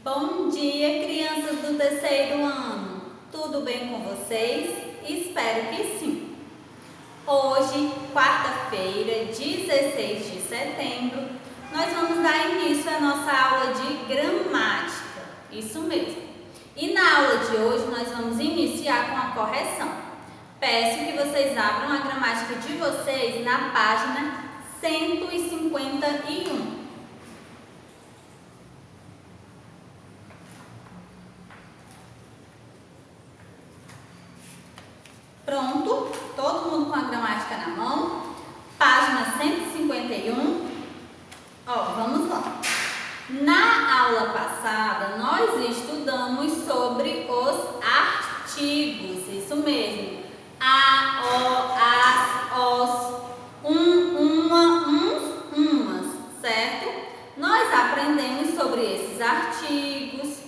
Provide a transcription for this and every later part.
Bom dia, crianças do terceiro ano! Tudo bem com vocês? Espero que sim! Hoje, quarta-feira, 16 de setembro, nós vamos dar início à nossa aula de gramática. Isso mesmo! E na aula de hoje nós vamos iniciar com a correção. Peço que vocês abram a gramática de vocês na página 151. Pronto? Todo mundo com a gramática na mão? Página 151. Vamos lá. Na aula passada, nós estudamos sobre os artigos. Isso mesmo. A, o, as, os, uma, uns, umas, certo? Nós aprendemos sobre esses artigos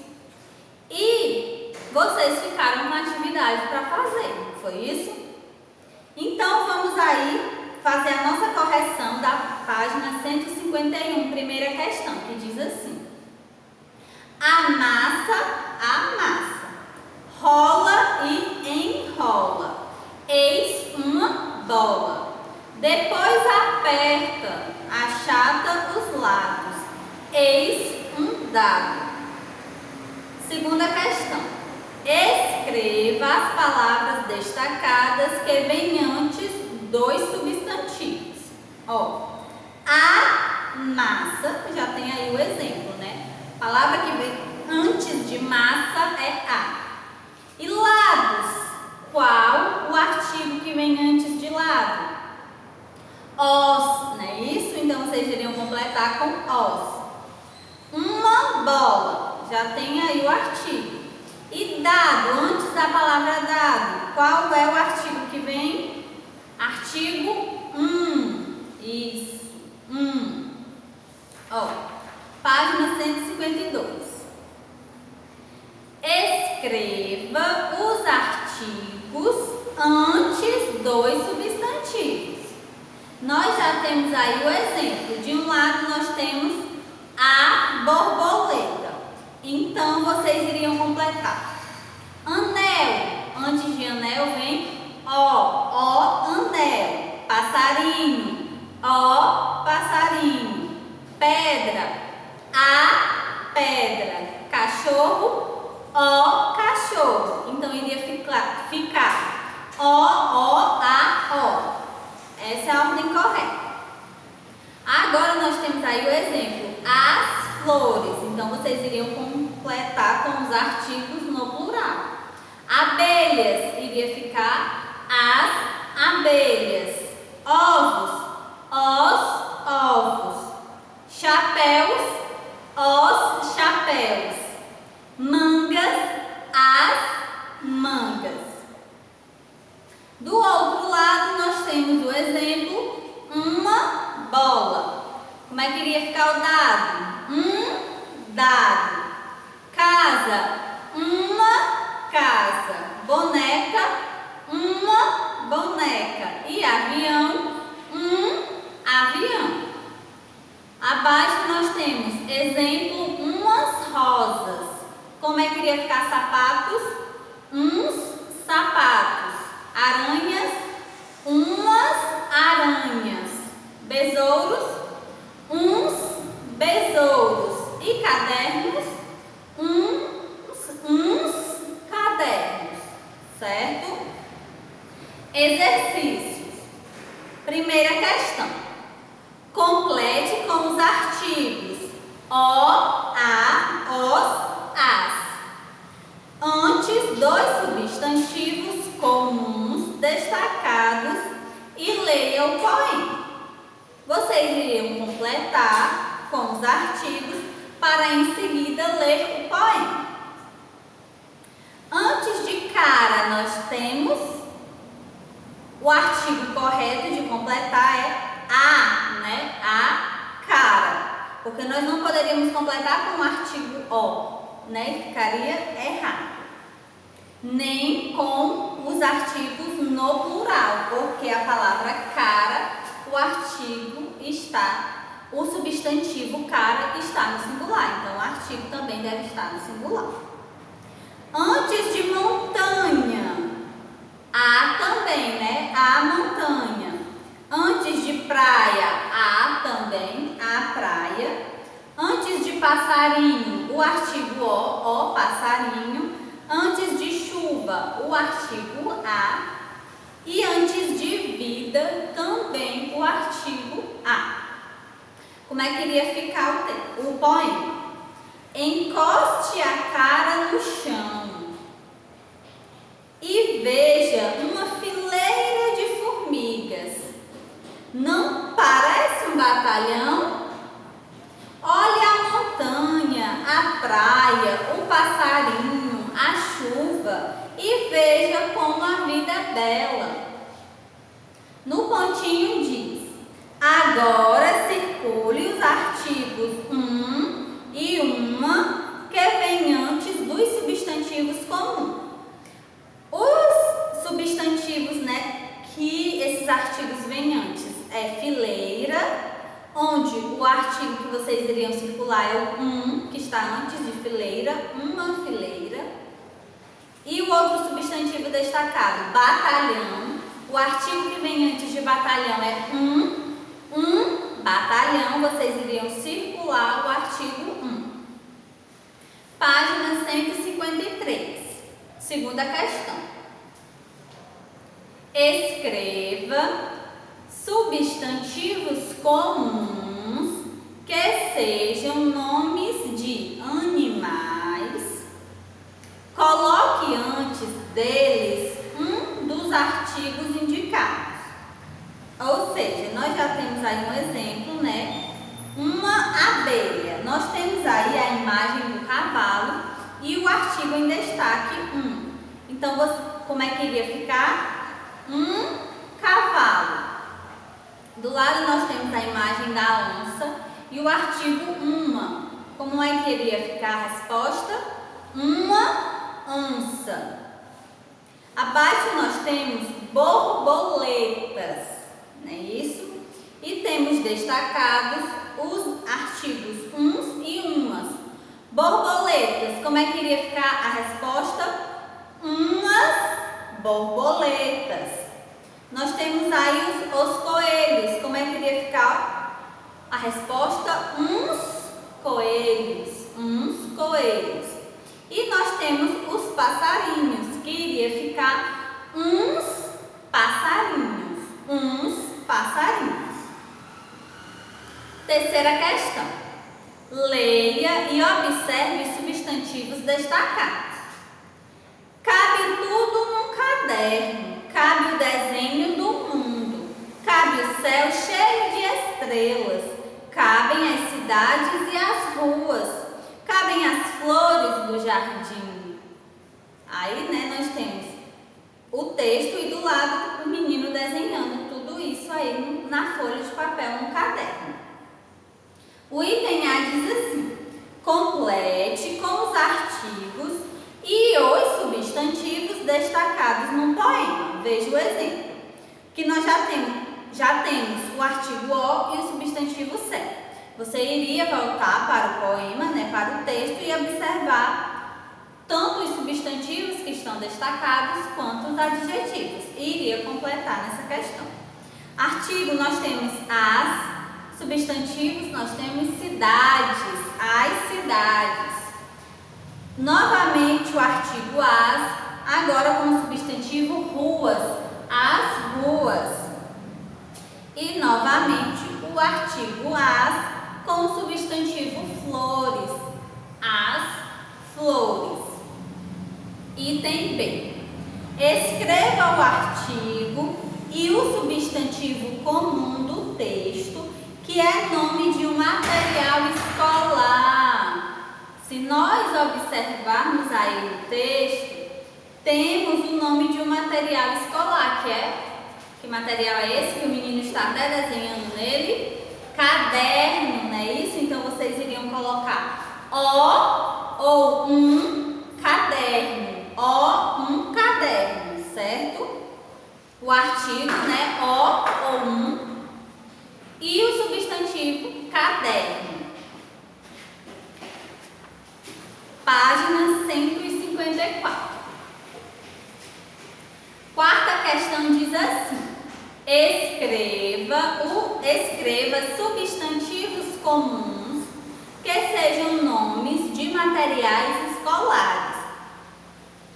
e vocês ficaram com atividade para fazer. Foi isso? Então, vamos aí fazer a nossa correção da página 151, primeira questão, que diz assim: amassa, rola e enrola, eis uma bola. Depois aperta, achata os lados, eis um dado. Segunda questão: escreva as palavras destacadas que vêm antes dos substantivos. A massa, já tem aí o exemplo, né? A palavra que vem antes de massa é a. E lados, qual o artigo que vem antes de lado? Os, não é isso? Então vocês iriam completar com os. Uma bola, já tem aí o artigo. E dado, antes da palavra dado, qual é o artigo que vem? Artigo Isso, página 152. Escreva os artigos antes dos substantivos. Nós já temos aí o exemplo. De um lado nós temos a borboleta. Então, vocês iriam completar. Anel. Antes de anel vem ó, anel. Passarinho, ó, passarinho. Pedra, a pedra. Cachorro, ó, cachorro. Então, iria ficar ó, a, ó. Essa é a ordem correta. Agora, nós temos aí o exemplo. As flores, então vocês iriam completar com os artigos no plural. Abelhas, iria ficar as abelhas. Ovos, os ovos. Chapéus, os chapéus. Mangas, as mangas. Do outro lado nós temos o exemplo, uma bola. Como é que iria ficar o dado? Dado. Casa, uma casa. Boneca, uma boneca. E avião, avião. Abaixo nós temos exemplo, umas rosas. Como é que iria ficar sapatos? Uns sapatos. Aranhas, umas aranhas. Besouros, uns besouros. E cadernos, uns cadernos, certo? Exercícios. Primeira questão. Complete com os artigos o, a, os, as. Antes dos substantivos comuns destacados e leia o poema. Vocês iriam completar com os artigos para em seguida ler o poema. Antes de cara, nós temos o artigo correto de completar é a, né? A cara. Porque nós não poderíamos completar com o artigo o, né? Ficaria errado. Nem com os artigos no plural, porque a palavra cara, o artigo está o substantivo cara está no singular, então o artigo também deve estar no singular. Antes de montanha, há também, né? A montanha. Antes de praia, há também a praia. Antes de passarinho, o artigo o passarinho. Antes de chuva, o artigo a. E antes de vida, também o artigo a. Como é que iria ficar o poema? Encoste a cara no chão e veja uma fileira de formigas. Não parece um batalhão? Olhe a montanha, a praia, o passarinho, a chuva e veja como a vida é bela. No pontinho diz: agora circule os artigos e uma que vem antes dos substantivos comuns. Os substantivos, né, que esses artigos vêm antes é fileira, onde o artigo que vocês iriam circular é o que está antes de fileira, uma fileira. E o outro substantivo destacado, batalhão. O artigo que vem antes de batalhão é um batalhão, vocês iriam circular o artigo Página 153, segunda questão. Escreva substantivos comuns que sejam nomes de animais. Coloque antes deles um dos artigos indicados. Ou seja, nós já temos aí um exemplo, né? Uma abelha. Nós temos aí a imagem do cavalo e o artigo em destaque Então, como é que iria ficar? Cavalo. Do lado nós temos a imagem da onça e o artigo uma. Como é que iria ficar a resposta? Uma onça. Abaixo nós temos borboletas, não é isso? E temos destacados os artigos uns e umas. Borboletas, como é que iria ficar a resposta? Umas borboletas. Nós temos aí os coelhos, como é que iria ficar a resposta? Uns coelhos, uns coelhos. E nós temos os passarinhos, que iria ficar uns passarinhos, uns passarinhos. Terceira questão. Leia e observe os substantivos destacados. Cabe tudo num caderno. Cabe o desenho do mundo. Cabe o céu cheio de estrelas. Cabem as cidades e as ruas. Cabem as flores do jardim. Aí, né, nós temos o texto e do lado o menino desenhando tudo isso aí na folha de papel, no caderno. O item A diz assim: complete com os artigos e os substantivos destacados no poema. Veja o exemplo, que nós já temos o artigo o e o substantivo certo. Você iria voltar para o poema, né, para o texto e observar tanto os substantivos que estão destacados quanto os adjetivos. E iria completar nessa questão. Artigo, nós temos as. Substantivos, nós temos cidades, as cidades. Novamente o artigo as, agora com o substantivo ruas, as ruas. E novamente o artigo as com o substantivo flores, as flores. Item B. Escreva o artigo e o substantivo comum do texto, que é nome de um material escolar. Se nós observarmos aí o texto, temos o nome de um material escolar, que material é esse que o menino está até desenhando nele? Caderno, não é isso? Então vocês iriam colocar o ou um caderno, um caderno, certo? O artigo, né, o ou um. E o substantivo caderno. Página 154. Quarta questão diz assim: escreva substantivos comuns que sejam nomes de materiais escolares.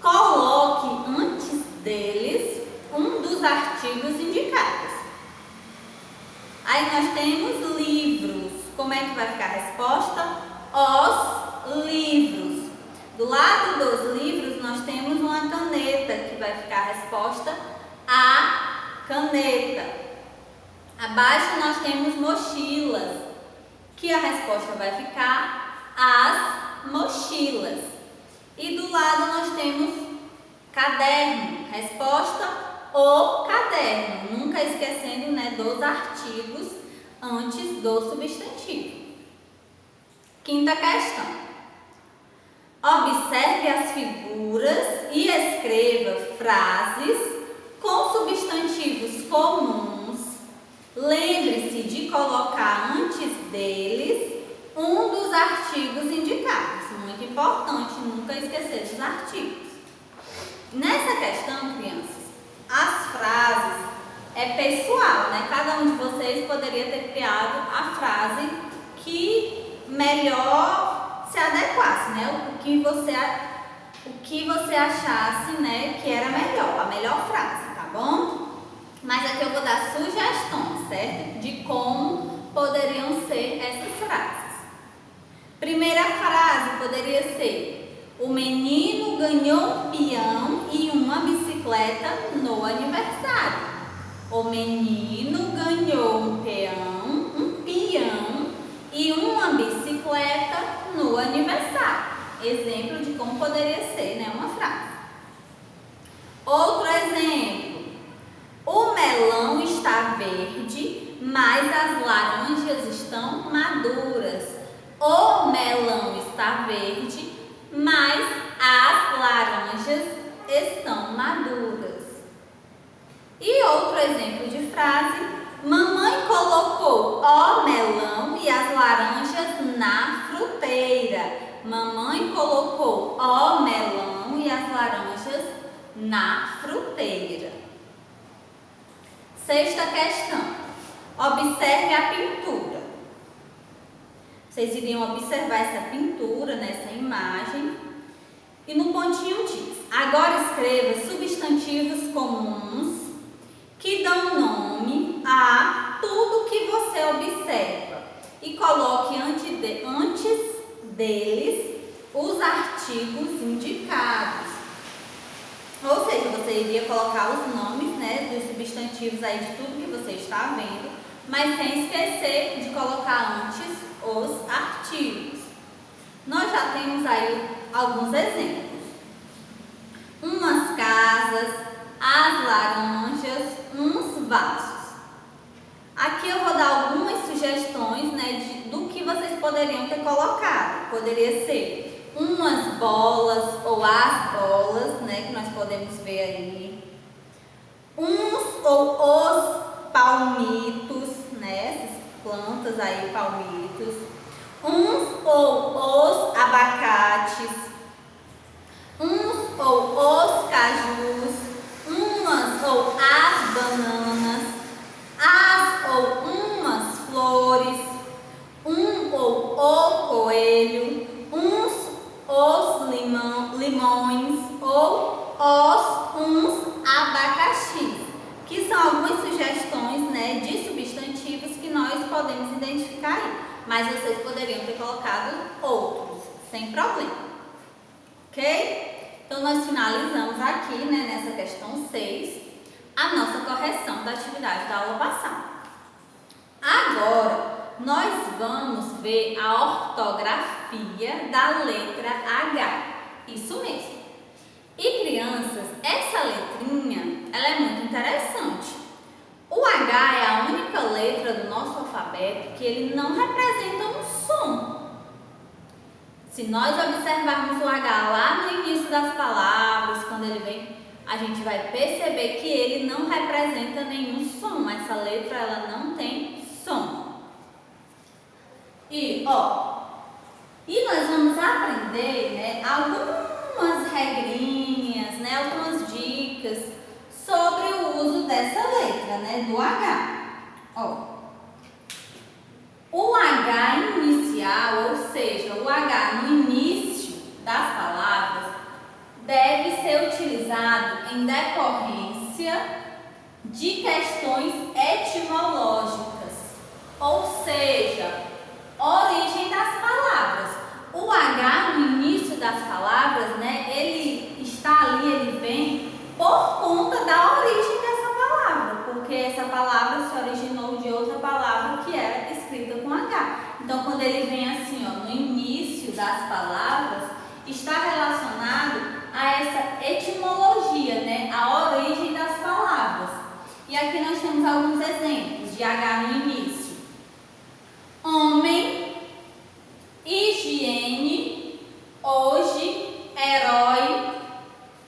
Coloque antes deles um dos artigos indicados. Aí nós temos livros. Como é que vai ficar a resposta? Os livros. Do lado dos livros nós temos uma caneta, que vai ficar a resposta a caneta. Abaixo nós temos mochilas, que a resposta vai ficar as mochilas. E do lado nós temos caderno, resposta o caderno, nunca esquecendo, né, dos artigos antes do substantivo. Quinta questão. Observe as figuras e escreva frases com substantivos comuns. Lembre-se de colocar antes deles um dos artigos indicados. Muito importante, nunca esquecer dos artigos. Nessa questão, crianças, as frases é pessoal, né? Cada um de vocês poderia ter criado a frase que melhor se adequasse, né? O que você achasse, né, que era melhor, a melhor frase, tá bom? Mas aqui eu vou dar sugestões, certo? De como poderiam ser essas frases. Primeira frase poderia ser: o menino ganhou um peão e uma bicicleta no aniversário. O menino ganhou um peão e uma bicicleta no aniversário. Exemplo de como poderia ser, né, uma frase. Outro exemplo: o melão está verde, mas as laranjas estão maduras. O melão está verde, mas as laranjas estão maduras. E outro exemplo de frase: mamãe colocou o melão e as laranjas na fruteira. Mamãe colocou o melão e as laranjas na fruteira. Sexta questão. Observe a pintura. Vocês iriam observar essa pintura nessa imagem. E no pontinho diz: agora escreva substantivos comuns que dão nome a tudo que você observa e coloque antes deles os artigos indicados. Ou seja, você iria colocar os nomes, né, dos substantivos aí de tudo que você está vendo, mas sem esquecer de colocar antes os artigos. Nós já temos aí alguns exemplos: umas casas, as laranjas, uns vasos. Aqui eu vou dar algumas sugestões, né, do que vocês poderiam ter colocado. Poderia ser umas bolas ou as bolas, né, que nós podemos ver aí. Uns ou os palmitos, né, essas plantas aí, palmitos. Uns ou os abacates. Uns ou os cajus. Umas ou as bananas. As ou umas flores. Um ou o coelho. Uns os limões ou uns abacaxis, que são algumas sugestões, né, de substantivos que nós podemos identificar aí, mas vocês poderiam ter colocado outros, sem problema, ok? Então nós finalizamos aqui, né, nessa questão 6, a nossa correção da atividade da aula passada. Agora nós vamos ver a ortografia da letra H. Isso mesmo. E crianças, essa letrinha, ela é muito interessante. O H é a única letra do nosso alfabeto que ele não representa um som. Se nós observarmos o H lá no início das palavras, quando ele vem, a gente vai perceber que ele não representa nenhum som. Essa letra, ela não tem som. E nós vamos aprender, né, algumas regrinhas, né, algumas dicas sobre o uso dessa letra, né, do H. O H inicial, ou seja, o H no início das palavras, deve ser utilizado em decorrência de questões etimológicas, ou seja, origem das palavras. O H no início das palavras, né, ele está ali, ele vem por conta da origem dessa palavra, porque essa palavra se originou de outra palavra que era escrita com H. Então, quando ele vem assim, no início das palavras, está relacionado a essa etimologia, né, a origem das palavras. E aqui nós temos alguns exemplos de H no início. Homem, higiene, hoje, herói.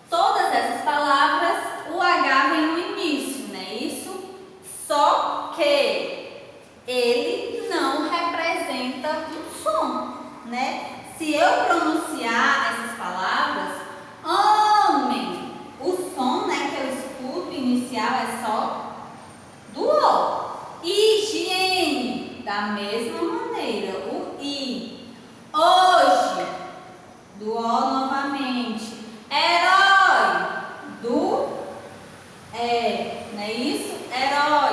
Todas essas palavras, o H vem no início, né? Isso, só que ele não representa um som, né? Se eu pronunciar essas palavras, homem, o som, né, que eu escuto inicial é só do O. Higiene, da mesma maneira, o I. Hoje, do O novamente. Herói, do E, não é isso? Herói.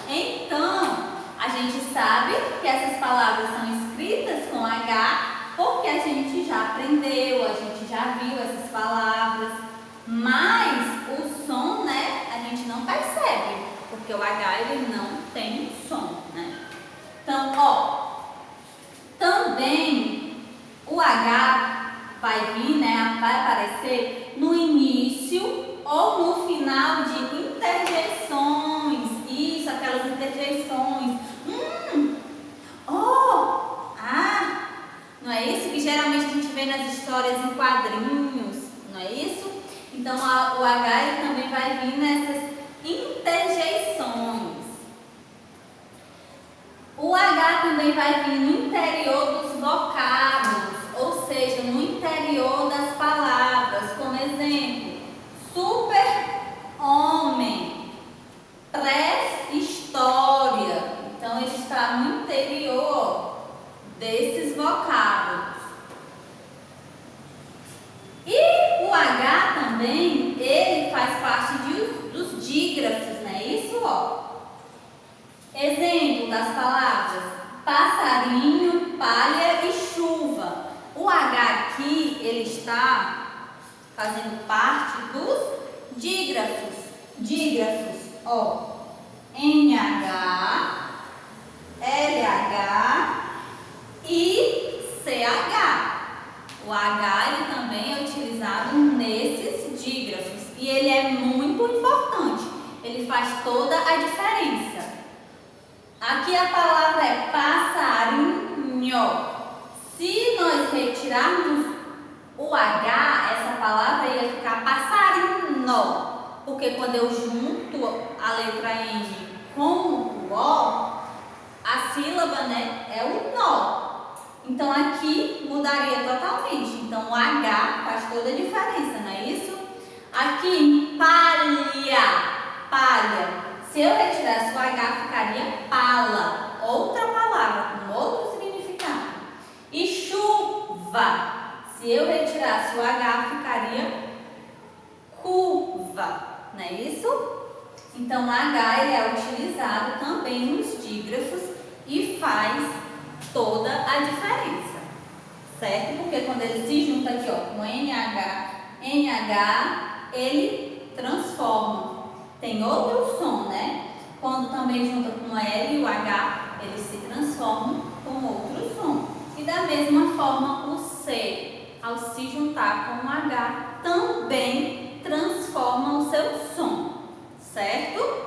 Então, a gente sabe que essas palavras são escritas com H porque a gente já aprendeu, a gente já viu essas palavras, mas o som, né, a gente não percebe, porque o H ele não tem som, né? Então, também o H vai vir, né, vai aparecer no início ou no final de interjeições. Isso, aquelas interjeições. Não é isso que geralmente a gente vê nas histórias em quadrinhos, não é isso? Então, o H ele também vai vir nessas interjeições. O H também vai vir no interior dos vocábulos, ou seja, no interior das palavras, como exemplo, super-homem, pré-história. Então, ele está no interior desses vocábulos. E o H também, ele faz parte dos dígrafos, não é isso? Exemplo das palavras passarinho, palha e chuva. O H aqui, ele está fazendo parte dos dígrafos. Dígrafos, NH, LH e CH. O H ele também é utilizado nesses dígrafos e ele é muito importante. Ele faz toda a diferença. Aqui a palavra é passarinho. Se nós retirarmos o H, essa palavra ia ficar passarinho, porque quando eu junto a letra N com o O, a sílaba, né, é o nó. Então aqui mudaria totalmente. Então o H faz toda a diferença, não é isso? Aqui, palha, palha. Se eu retirasse o H, ficaria pala, outra palavra com outro significado. E chuva, se eu retirasse o H, ficaria curva, não é isso? Então o H ele é utilizado também nos dígrafos e faz toda a diferença, certo? Porque quando ele se junta aqui, com NH, ele transforma. Tem outro som, né? Quando também junta com L e o H, eles se transformam com outro som. E da mesma forma o C, ao se juntar com o H, também transforma o seu som, certo?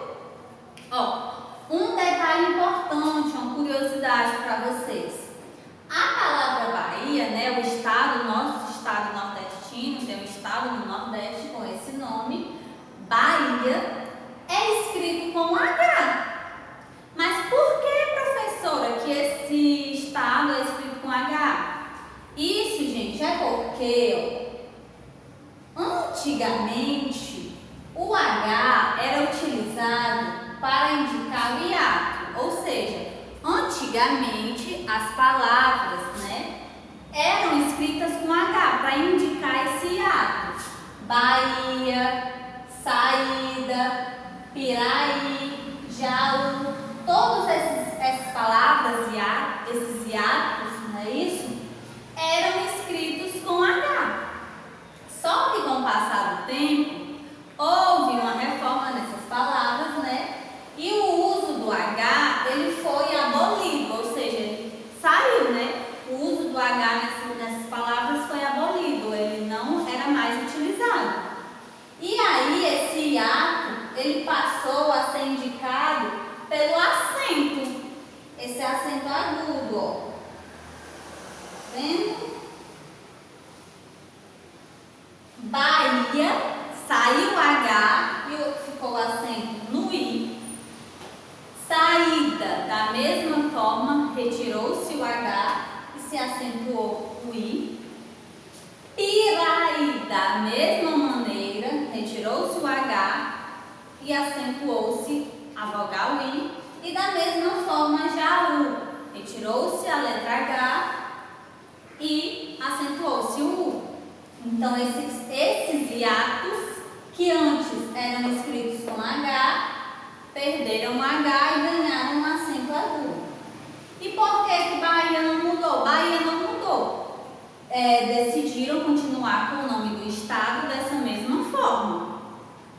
Um detalhe importante, uma curiosidade para vocês. A palavra Bahia, né, o estado, nosso estado nordestino, tem um estado no Nordeste com esse nome, Bahia, é escrito com H. Mas por que, professora, que esse estado porque antigamente o H era utilizado para indicar o hiato, ou seja, antigamente as palavras, né, eram escritas com H para indicar esse hiato. Bahia, saída, Piraí, Jaú, todas essas palavras, esses hiatos, não é isso? Eram escritos com H. Só que com o passar do tempo, houve uma reforma nessas palavras, né? E o uso do H, ele foi abolido, ou seja, saiu, né? O uso do H nessas palavras foi abolido, ele não era mais utilizado. E aí esse hiato, ele passou a ser indicado pelo acento, esse acento agudo, ó. Vendo? Bahia, saiu o H e ficou o acento no I. Saída, da mesma forma, retirou-se o H e se acentuou o I. Piraí, da mesma maneira, retirou-se o H e acentuou-se a vogal I. E da mesma forma, Jaú, retirou-se a letra H e acentuou-se o U. Então, esses hiatos que antes eram escritos com H, perderam o H e ganharam um acento agudo. E por que Bahia não mudou? Bahia não mudou. Decidiram continuar com o nome do estado dessa mesma forma,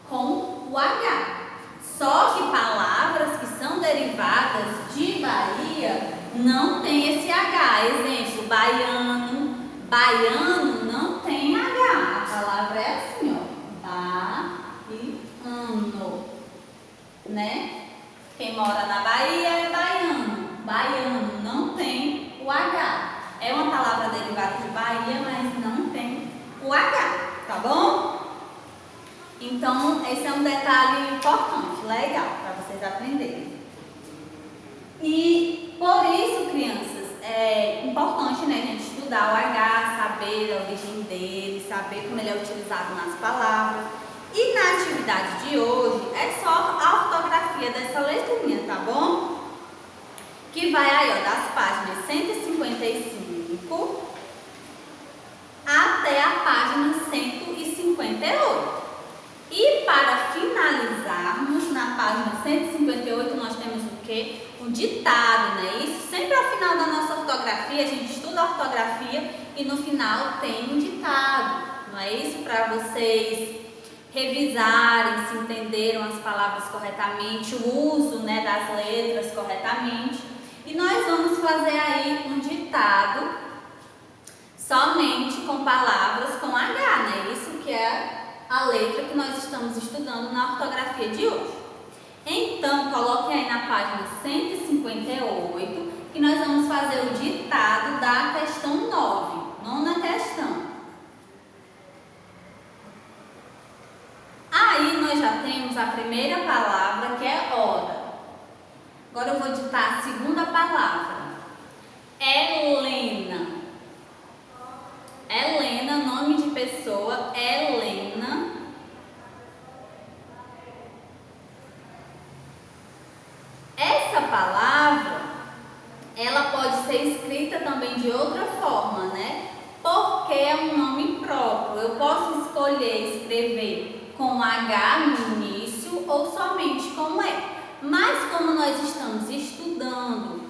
com o H. Só que palavras que são derivadas de Bahia não tem esse H. Exemplo, baiano. Baiano não tem H. A palavra é assim, ó. Baiano, né? Quem mora na Bahia é baiano. Baiano não tem o H. É uma palavra derivada de Bahia, mas não tem o H, tá bom? Então, esse é um detalhe importante, legal, para vocês aprenderem. E por isso, crianças, é importante, né, a gente estudar o H, saber a origem dele, saber como ele é utilizado nas palavras. E na atividade de hoje é só a ortografia dessa letrinha, tá bom? Que vai aí, ó, das páginas 155 até a página 158. E para finalizarmos, na página 158, nós temos o quê? O ditado, né? Isso sempre ao final da nossa ortografia, a gente estuda a ortografia e no final tem um ditado, não é isso? Para vocês revisarem, se entenderam as palavras corretamente, o uso, né, das letras corretamente. E nós vamos fazer aí um ditado somente com palavras com H, né? Isso que é a letra que nós estamos estudando na ortografia de hoje. Então, coloque aí na página 158 que nós vamos fazer o ditado da questão 9, nona questão. Aí nós já temos a primeira palavra, que é hora. Agora eu vou ditar a segunda palavra. Helena. Helena, nome de pessoa, Helena. Essa palavra, ela pode ser escrita também de outra forma, né? Porque é um nome próprio. Eu posso escolher escrever com H no início ou somente com E. Mas como nós estamos estudando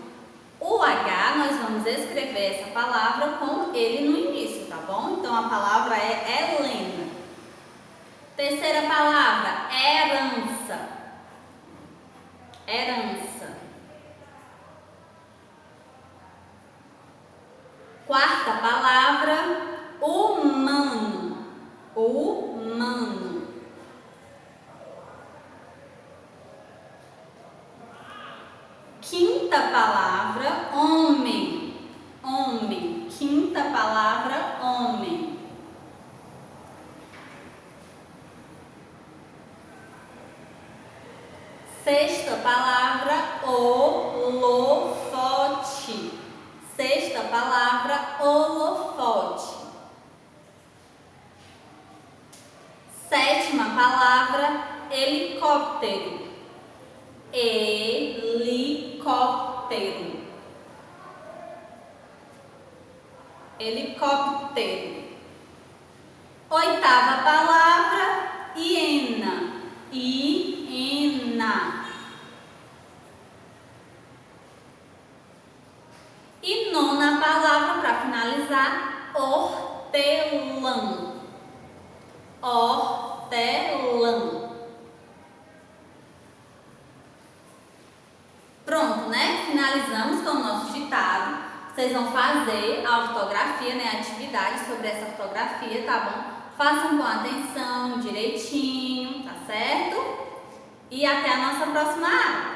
o H, nós vamos escrever essa palavra com ele no início, tá bom? Então a palavra é Helena. Terceira palavra, herança. Herança. Quarta palavra, humano. Humano. Quinta palavra, homem. Homem. Quinta palavra, homem. Sexta palavra, holofote. Sexta palavra, holofote. Sétima palavra, helicóptero. Helicóptero. Helicóptero. Oitava palavra, hiena. Hiena. E nona palavra, para finalizar, hortelã. Hortelã. Pronto, né? Finalizamos com o nosso ditado. Vocês vão fazer a ortografia, né? A atividade sobre essa ortografia, tá bom? Façam com atenção, direitinho, tá certo? E até a nossa próxima aula.